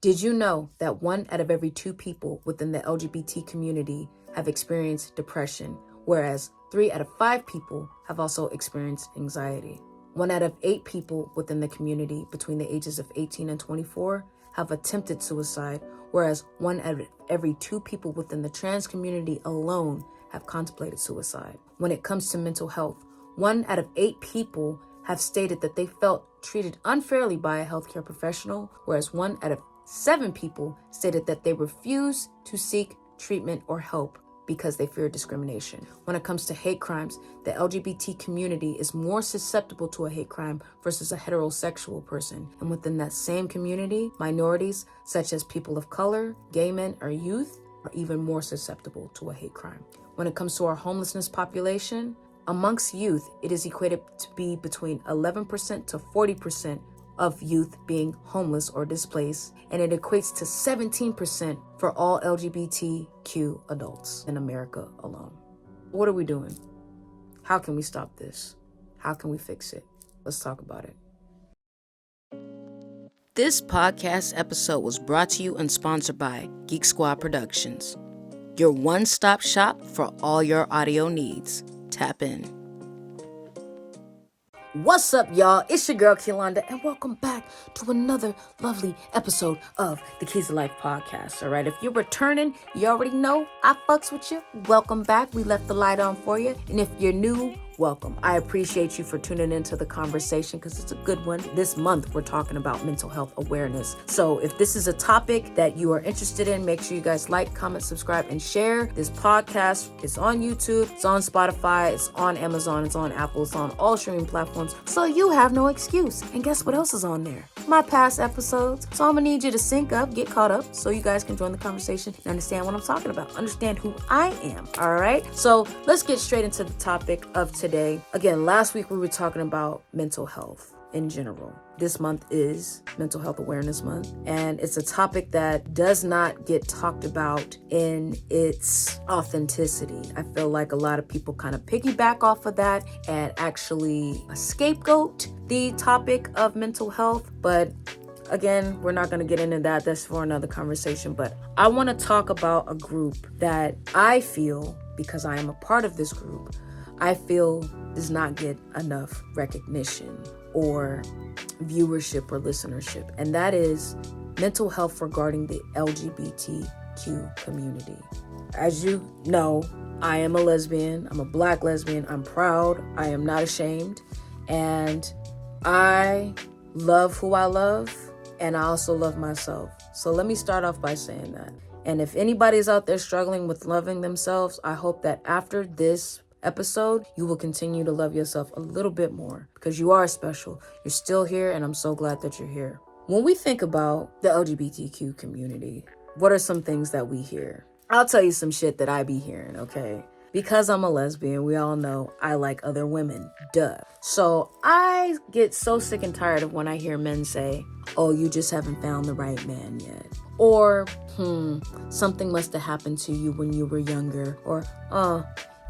Did you know that 1 out of every 2 people within the LGBT community have experienced depression, whereas 3 out of 5 people have also experienced anxiety? 1 out of 8 people within the community between the ages of 18 and 24 have attempted suicide, whereas 1 out of every 2 people within the trans community alone have contemplated suicide. When it comes to mental health, 1 out of 8 people have stated that they felt treated unfairly by a healthcare professional, whereas 1 out of 7 people stated that they refuse to seek treatment or help because they fear discrimination. When it comes to hate crimes, the LGBT community is more susceptible to a hate crime versus a heterosexual person. And within that same community, minorities such as people of color, gay men, or youth are even more susceptible to a hate crime. When it comes to our homelessness population, amongst youth, it is equated to be between 11% to 40% of youth being homeless or displaced, and it equates to 17% for all LGBTQ adults in America alone. What are we doing? How can we stop this? How can we fix it? Let's talk about it. This podcast episode was brought to you and sponsored by Geek Squad Productions, your one-stop shop for all your audio needs. Tap in. What's up, y'all? It's your girl, Keelanda, and welcome back to another lovely episode of the Keys of Life podcast. All right, if you're returning, you already know I fucks with you. Welcome back. We left the light on for you. And if you're new, welcome. I appreciate you for tuning into the conversation because it's a good one. This month, we're talking about mental health awareness. So if this is a topic that you are interested in, make sure you guys like, comment, subscribe, and share. This podcast is on YouTube, it's on Spotify, it's on Amazon, it's on Apple, it's on all streaming platforms. So you have no excuse. And guess what else is on there? My past episodes. So I'm gonna need you to sync up, get caught up, so you guys can join the conversation and understand what I'm talking about. Understand who I am, all right? So let's get straight into the topic of today. Again, last week we were talking about mental health in general. This month is Mental Health Awareness Month, and it's a topic that does not get talked about in its authenticity. I feel like a lot of people kind of piggyback off of that and actually scapegoat the topic of mental health, but again, we're not going to get into that. That's for another conversation, but I want to talk about a group that I feel, because I am a part of this group, I feel does not get enough recognition or viewership or listenership, and that is mental health regarding the LGBTQ community. As you know, I am a lesbian. I'm a Black lesbian. I'm proud. I am not ashamed. And I love who I love, and I also love myself. So let me start off by saying that. And if anybody's out there struggling with loving themselves, I hope that after this episode, you will continue to love yourself a little bit more because you are special. You're still here, and I'm so glad that you're here. When we think about the LGBTQ community, what are some things that we hear? I'll tell you some shit that I be hearing, okay? Because I'm a lesbian, we all know I like other women. Duh. So I get so sick and tired of when I hear men say, oh, you just haven't found the right man yet. Or, something must have happened to you when you were younger. Or,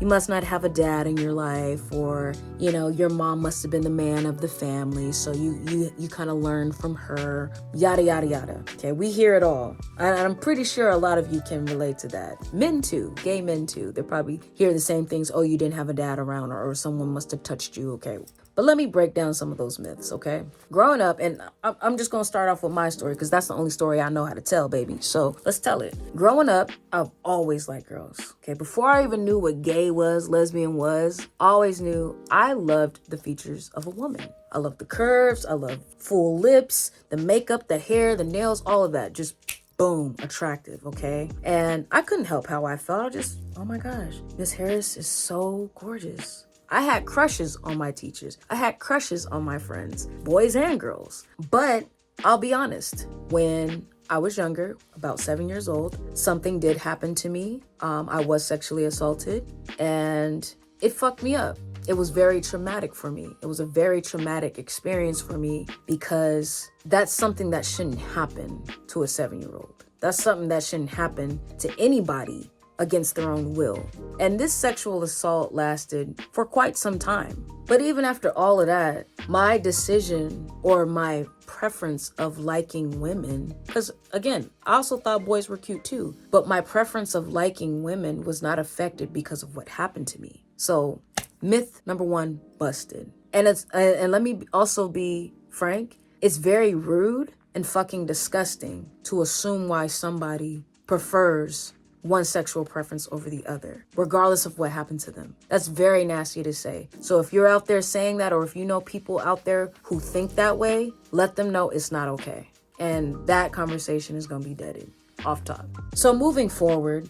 you must not have a dad in your life, or, your mom must have been the man of the family, so you kind of learned from her, yada, yada, yada. Okay, we hear it all. And I'm pretty sure a lot of you can relate to that. Men too, gay men too. They probably hear the same things. Oh, you didn't have a dad around, or someone must have touched you. Okay. But let me break down some of those myths, okay? Growing up, and I'm just going to start off with my story because that's the only story I know how to tell, baby. So let's tell it. Growing up, I've always liked girls, okay? Before I even knew what gay was, lesbian was, I always knew I loved the features of a woman. I love the curves. I love full lips, the makeup, the hair, the nails, all of that. Just boom, attractive, okay? And I couldn't help how I felt. I just, oh my gosh, Miss Harris is so gorgeous. I had crushes on my teachers. I had crushes on my friends, boys and girls. But I'll be honest, when I was younger, about 7 years old, something did happen to me. I was sexually assaulted, and it fucked me up. It was very traumatic for me. It was a very traumatic experience for me because that's something that shouldn't happen to a 7-year-old. That's something that shouldn't happen to anybody against their own will. And this sexual assault lasted for quite some time. But even after all of that, my decision or my preference of liking women, because again, I also thought boys were cute too, but my preference of liking women was not affected because of what happened to me. So myth number 1 busted. And let me also be frank, it's very rude and fucking disgusting to assume why somebody prefers one sexual preference over the other, regardless of what happened to them. That's very nasty to say. So if you're out there saying that, or if you know people out there who think that way, let them know it's not okay. And that conversation is gonna be deaded off top. So moving forward,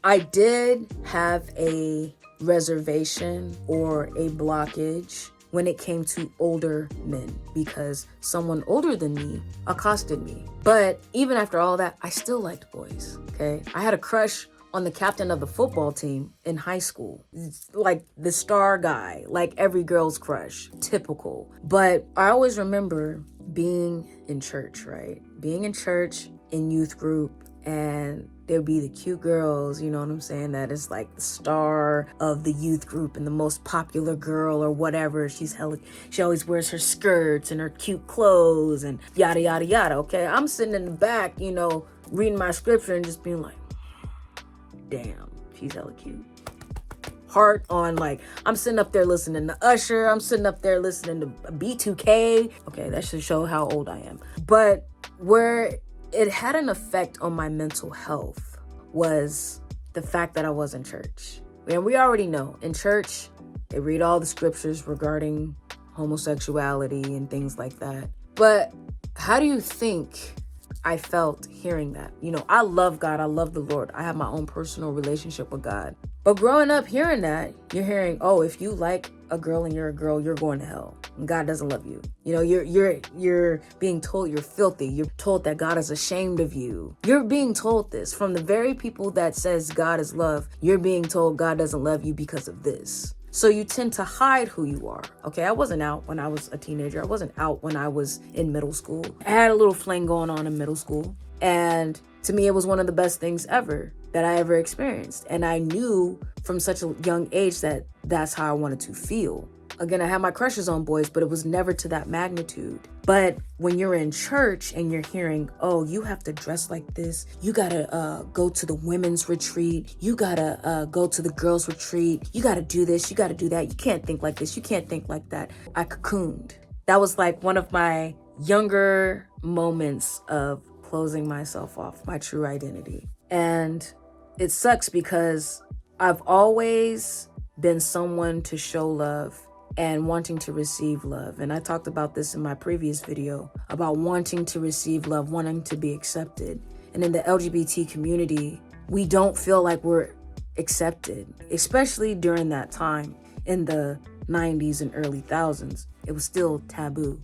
I did have a reservation or a blockage when it came to older men because someone older than me accosted me. But even after all that, I still liked boys, okay? I had a crush on the captain of the football team in high school. Like the star guy, like every girl's crush, typical. But I always remember being in church, right? Being in church, in youth group, and there'd be the cute girls, you know what I'm saying, that is like the star of the youth group and the most popular girl or whatever. She always wears her skirts and her cute clothes and yada, yada, yada, okay? I'm sitting in the back, reading my scripture and just being like, damn, she's hella cute. Heart on, I'm sitting up there listening to Usher. I'm sitting up there listening to B2K. Okay, that should show how old I am. But where it had an effect on my mental health was the fact that I was in church. And we already know, in church, they read all the scriptures regarding homosexuality and things like that. But how do you think I felt hearing that? I love God. I love the Lord. I have my own personal relationship with God. But growing up hearing that, you're hearing, oh, if you like a girl and you're a girl, you're going to hell. And God doesn't love you. You're being told you're filthy. You're told that God is ashamed of you. You're being told this from the very people that says God is love. You're being told God doesn't love you because of this. So you tend to hide who you are. Okay, I wasn't out when I was a teenager. I wasn't out when I was in middle school. I had a little fling going on in middle school. And to me, it was one of the best things ever that I ever experienced. And I knew from such a young age that that's how I wanted to feel. Again, I had my crushes on boys, but it was never to that magnitude. But when you're in church and you're hearing, oh, you have to dress like this. You gotta go to the women's retreat. You gotta go to the girls' retreat. You gotta do this. You gotta do that. You can't think like this. You can't think like that. I cocooned. That was like one of my younger moments of closing myself off, my true identity. And it sucks because I've always been someone to show love and wanting to receive love. And I talked about this in my previous video about wanting to receive love, wanting to be accepted. And in the LGBT community, we don't feel like we're accepted, especially during that time in the 90s and early thousands. It was still taboo.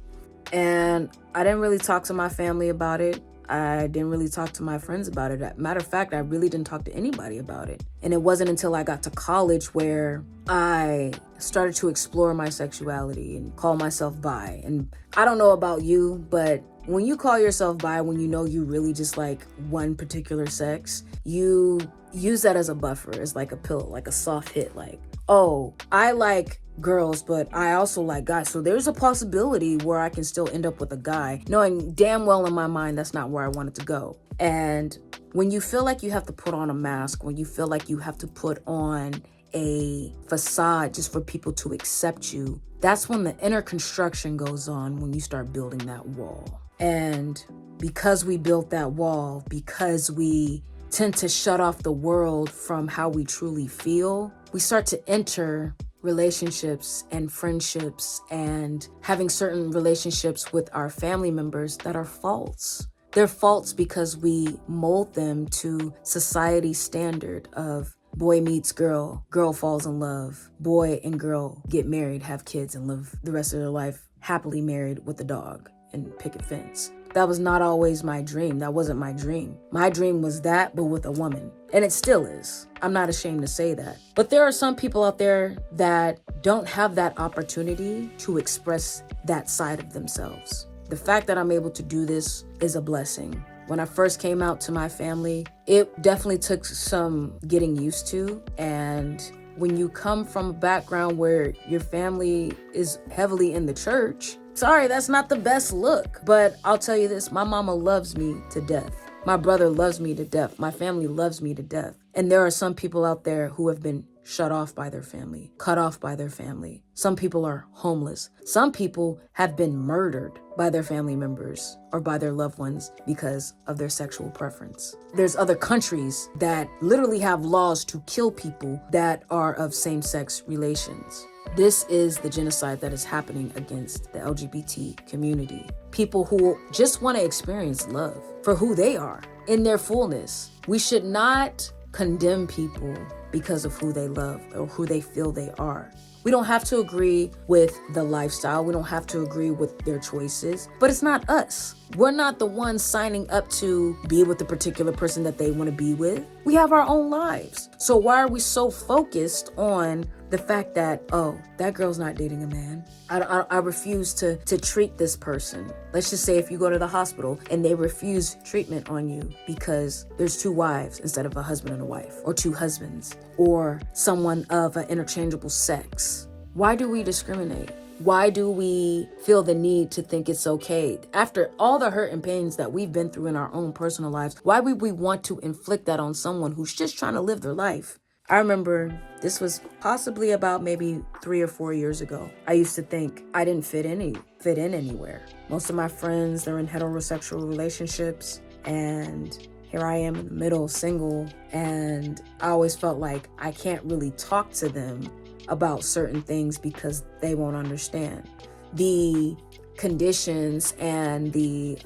And I didn't really talk to my family about it. I didn't really talk to my friends about it. Matter of fact, I really didn't talk to anybody about it. And it wasn't until I got to college where I started to explore my sexuality and call myself bi. And I don't know about you, but when you call yourself bi, when you know you really just like one particular sex, you use that as a buffer, as like a pill, like a soft hit, like, oh, I like girls, but I also like guys. So there's a possibility where I can still end up with a guy, knowing damn well in my mind that's not where I wanted to go. And when you feel like you have to put on a mask, when you feel like you have to put on a facade just for people to accept you, that's when the inner construction goes on, when you start building that wall. And because we built that wall, because we tend to shut off the world from how we truly feel, we start to enter relationships and friendships and having certain relationships with our family members that are false. They're false because we mold them to society's standard of boy meets girl, girl falls in love, boy and girl get married, have kids, and live the rest of their life happily married with a dog and picket fence. That was not always my dream. That wasn't my dream. My dream was that, but with a woman. And it still is. I'm not ashamed to say that. But there are some people out there that don't have that opportunity to express that side of themselves. The fact that I'm able to do this is a blessing. When I first came out to my family, it definitely took some getting used to. And when you come from a background where your family is heavily in the church, sorry, that's not the best look. But I'll tell you this, my mama loves me to death. My brother loves me to death. My family loves me to death. And there are some people out there who have been shut off by their family, cut off by their family. Some people are homeless. Some people have been murdered by their family members or by their loved ones because of their sexual preference. There's other countries that literally have laws to kill people that are of same-sex relations. This is the genocide that is happening against the LGBT community. People who just want to experience love for who they are in their fullness. We should not condemn people because of who they love or who they feel they are. We don't have to agree with the lifestyle. We don't have to agree with their choices, but it's not us. We're not the ones signing up to be with the particular person that they want to be with. We have our own lives. So why are we so focused on the fact that, oh, that girl's not dating a man? I refuse to treat this person. Let's just say if you go to the hospital and they refuse treatment on you because there's 2 wives instead of a husband and a wife, or 2 husbands, or someone of an interchangeable sex. Why do we discriminate? Why do we feel the need to think it's okay? After all the hurt and pains that we've been through in our own personal lives, why would we want to inflict that on someone who's just trying to live their life? I remember this was possibly about maybe 3 or 4 years ago. I used to think I didn't fit in anywhere. Most of my friends, they're in heterosexual relationships, and here I am in the middle, single, and I always felt like I can't really talk to them about certain things because they won't understand. The conditions and the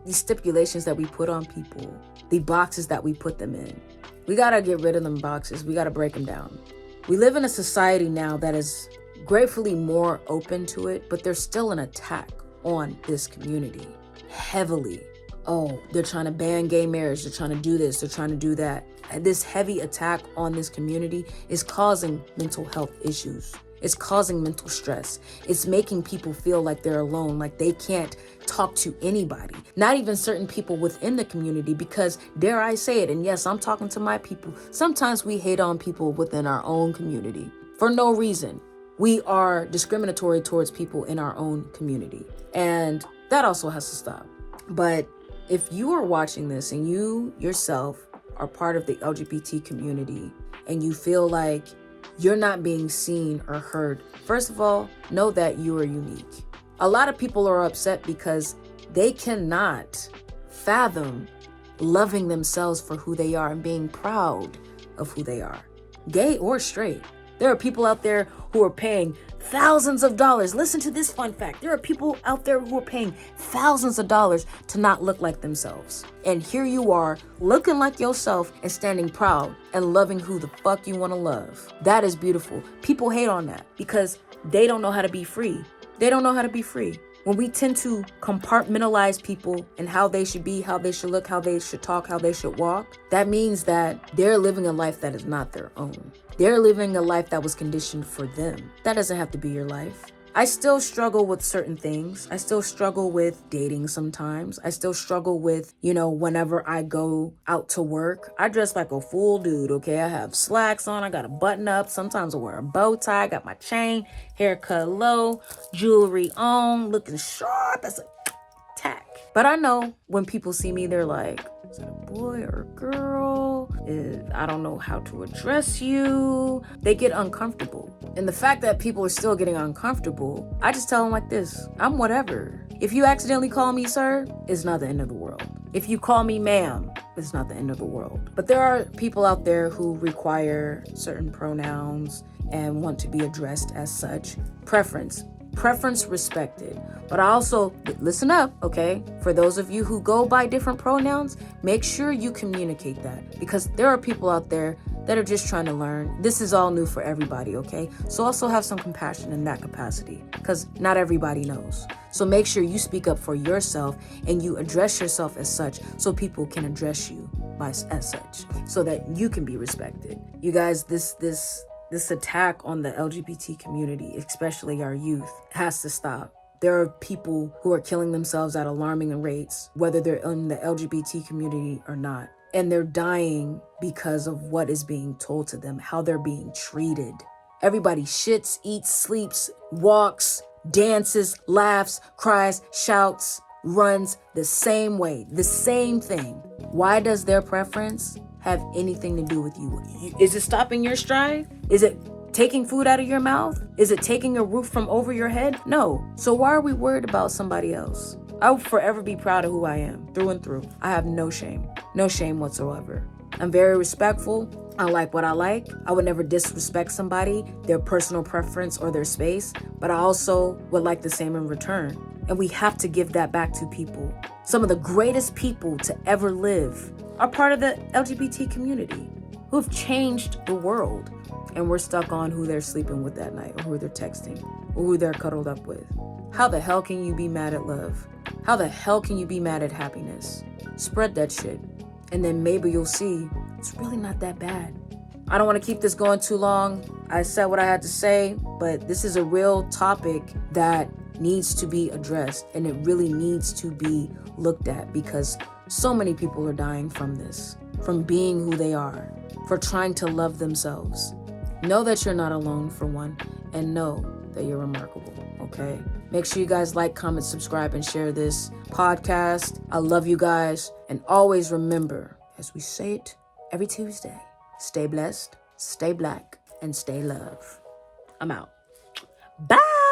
stipulations that we put on people, the boxes that we put them in. We gotta get rid of them boxes. We gotta break them down. We live in a society now that is gratefully more open to it, but there's still an attack on this community, heavily. Oh, they're trying to ban gay marriage. They're trying to do this. They're trying to do that. And this heavy attack on this community is causing mental health issues. It's causing mental stress. It's making people feel like they're alone, like they can't talk to anybody, not even certain people within the community, because dare I say it, and yes, I'm talking to my people, sometimes we hate on people within our own community for no reason. We are discriminatory towards people in our own community, and that also has to stop. But if you are watching this and you yourself are part of the LGBT community and you feel like you're not being seen or heard, first of all, know that you are unique. A lot of people are upset because they cannot fathom loving themselves for who they are and being proud of who they are, gay or straight. There are people out there who are paying thousands of dollars. Listen to this fun fact. There are people out there who are paying thousands of dollars to not look like themselves. And here you are looking like yourself and standing proud and loving who the fuck you want to love. That is beautiful. People hate on that because they don't know how to be free. They don't know how to be free. When we tend to compartmentalize people and how they should be, how they should look, how they should talk, how they should walk, that means that they're living a life that is not their own. They're living a life that was conditioned for them. That doesn't have to be your life. I still struggle with certain things. I still struggle with dating sometimes. I still struggle with, whenever I go out to work, I dress like a full dude, okay? I have slacks on, I got a button up. Sometimes I wear a bow tie, got my chain, haircut low, jewelry on, looking sharp as a tack. But I know when people see me, they're like, is that a boy or a girl? I don't know how to address you. They get uncomfortable. And the fact that people are still getting uncomfortable, I just tell them like this, I'm whatever. If you accidentally call me sir, it's not the end of the world. If you call me ma'am, it's not the end of the world. But there are people out there who require certain pronouns and want to be addressed as such. Preference respected. But I also, listen up, okay? For those of you who go by different pronouns, make sure you communicate that, because there are people out there that are just trying to learn. This is all new for everybody, okay? So also have some compassion in that capacity, because not everybody knows. So make sure you speak up for yourself and you address yourself as such so people can address you as such, so that you can be respected. You guys, this attack on the LGBT community, especially our youth, has to stop. There are people who are killing themselves at alarming rates, whether they're in the LGBT community or not. And they're dying because of what is being told to them, how they're being treated. Everybody shits, eats, sleeps, walks, dances, laughs, cries, shouts, runs the same way, the same thing. Why does their preference have anything to do with you? Is it stopping your stride? Is it taking food out of your mouth? Is it taking a roof from over your head? No. So why are we worried about somebody else? I will forever be proud of who I am, through and through. I have no shame whatsoever. I'm very respectful. I like what I like. I would never disrespect somebody, their personal preference or their space, but I also would like the same in return. And we have to give that back to people. Some of the greatest people to ever live are part of the LGBT community who have changed the world. And we're stuck on who they're sleeping with that night, or who they're texting, or who they're cuddled up with. How the hell can you be mad at love? How the hell can you be mad at happiness? Spread that shit. And then maybe you'll see it's really not that bad. I don't want to keep this going too long. I said what I had to say, but this is a real topic that needs to be addressed, and it really needs to be looked at, because so many people are dying from this, from being who they are, for trying to love themselves. Know that you're not alone, for one, and know that you're remarkable, okay? Make sure you guys like, comment, subscribe, and share this podcast. I love you guys, and always remember, as we say it every Tuesday, stay blessed, stay black, and stay love. I'm out. Bye!